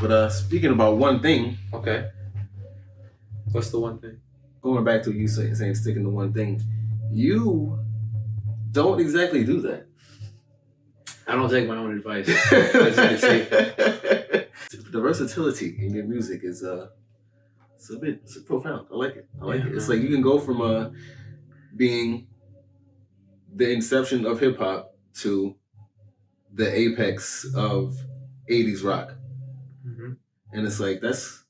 But speaking about one thing. Okay. What's the one thing? Going back to you saying sticking to one thing, you don't exactly do that. I don't take my own advice. The versatility in your music is it's profound. I like it. It's like you can go from being the inception of hip hop to the apex of 80s rock. Mm-hmm. And it's like that's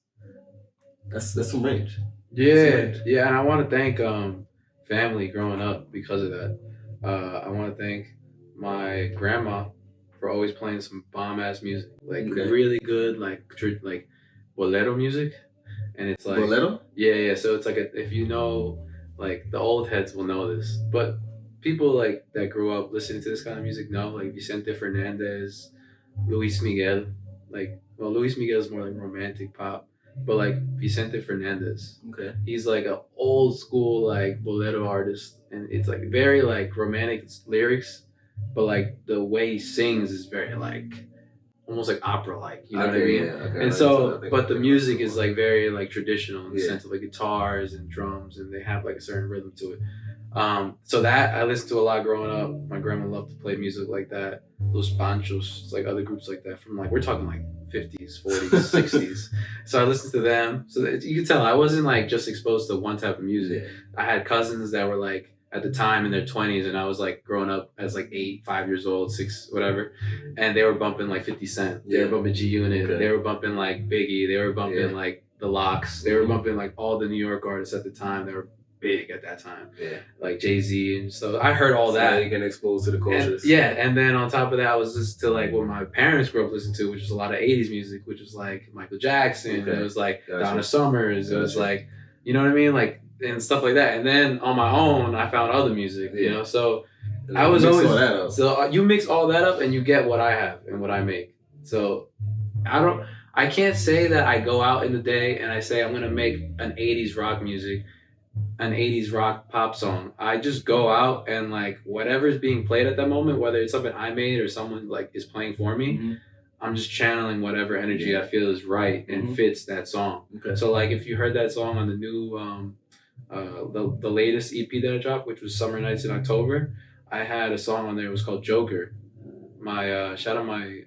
some range. Yeah, and I want to thank family growing up because of that. I want to thank my grandma for always playing some bomb ass music, like really good, like bolero music, and it's like bolero. Yeah. So it's like if you know, like the old heads will know this, but people like that grew up listening to this kind of music know, like Vicente Fernandez, Luis Miguel, Luis Miguel is more like romantic pop. But like Vicente Fernandez, he's like an old school like bolero artist, and it's like very like romantic lyrics, but like the way he sings is very like almost like opera like, you know what I mean? Yeah, okay. And so, but the music is like very like traditional in the sense of like guitars and drums, and they have like a certain rhythm to it. So that I listened to a lot growing up. My grandma loved to play music like that. Los Panchos, it's like other groups like that from like, we're talking like 50s, 40s, 60s. So I listened to them. So that, you can tell I wasn't like just exposed to one type of music. I had cousins that were like at the time in their 20s, and I was like growing up as like 5 years old, 6, whatever. And they were bumping like 50 Cent. They were bumping G Unit. They were bumping like Biggie. They were bumping like the Lox. They were bumping like all the New York artists at the time. They were big at that time, like Jay-Z, and so I heard all that. You get exposed to the cultures, and then on top of that, I was listening to like what my parents grew up listening to, which was a lot of 80s music, which was like Michael Jackson, it was like Donna Summers, it was like, you know what I mean, like, and stuff like that. And then on my own, I found other music, you know. So I was always you mix all that up, and you get what I have and what I make. So I can't say that I go out in the day and I say I'm gonna make an 80s rock music, an 80s rock pop song. I just go out and like whatever's being played at that moment, whether it's something I made or someone like is playing for me, I'm just channeling whatever energy I feel is right and fits that song. So like if you heard that song on the new the latest EP that I dropped, which was Summer Nights in October, I had a song on there. It was called Joker. My shout out my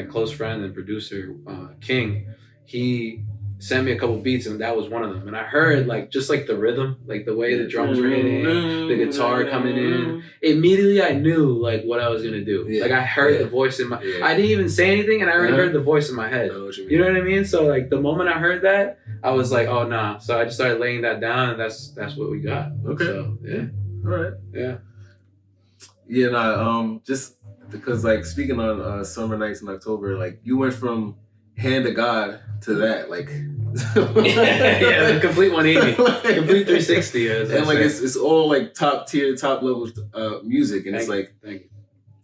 close friend and producer King. He sent me a couple beats, and that was one of them. And I heard like just like the rhythm, like the way the drums were hitting, the guitar coming in. Immediately I knew like what I was gonna do. Like I heard the voice in my I didn't even say anything, and I already heard the voice in my head. You know what I mean? So like the moment I heard that, I was like, oh nah. So I just started laying that down, and that's what we got. Okay. So All right. Just because like speaking on Summer Nights in October, like you went from Hand to God to that, like the complete 180, complete 360, and like it's all like top tier, top level music, and Thank it's like you.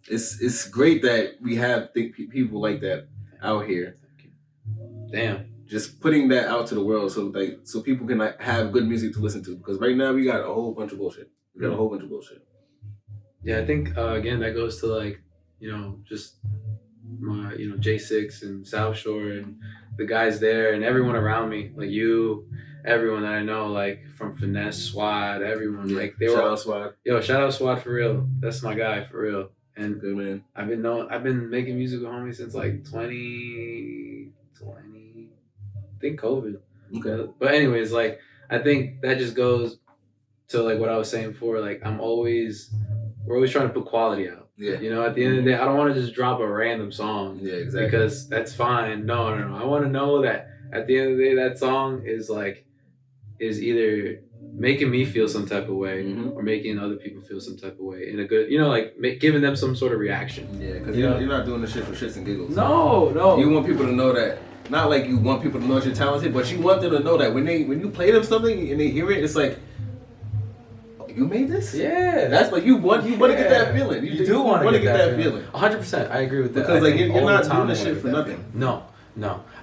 It's great that we have people like that out here. Damn. Just putting that out to the world, so people can like have good music to listen to, because right now we got a whole bunch of bullshit. Yeah, I think again that goes to like, you know, just my, you know, J6 and South Shore and the guys there and everyone around me, like you, everyone that I know, like from Finesse, Swad, everyone, like they were all, Swad. Yo, shout out Swad for real. That's my guy for real. And good man. I've been making music with homies since like 2020, I think COVID. Okay. But anyways, like I think that just goes to like what I was saying before. Like we're always trying to put quality out. Yeah. You know, at the end of the day, I don't want to just drop a random song. Yeah, exactly. Because that's fine. No. I want to know that at the end of the day, that song is either making me feel some type of way or making other people feel some type of way in a good, you know, like giving them some sort of reaction. Yeah, because you're not doing this shit for shits and giggles. No. You want people to know that. Not like you want people to know that you're talented, but you want them to know that when you play them something and they hear it, it's like, you made this? Yeah. That's like you want to get that feeling. You do want to get that feeling. 100%. I agree with that. Because like you're not doing this shit for nothing. No.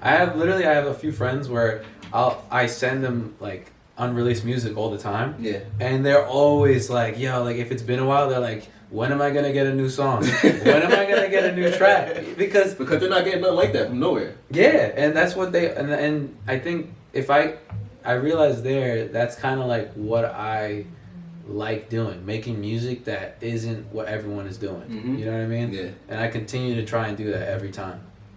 I have a few friends where I send them like unreleased music all the time. Yeah. And they're always like, yo, like if it's been a while, they're like, when am I gonna get a new song? When am I gonna get a new track? Because they're not getting nothing like that from nowhere. Yeah, and that's what they and I think if I realized that's kind of like what I like doing, making music that isn't what everyone is doing. Mm-hmm. You know what I mean? Yeah. And I continue to try and do that every time.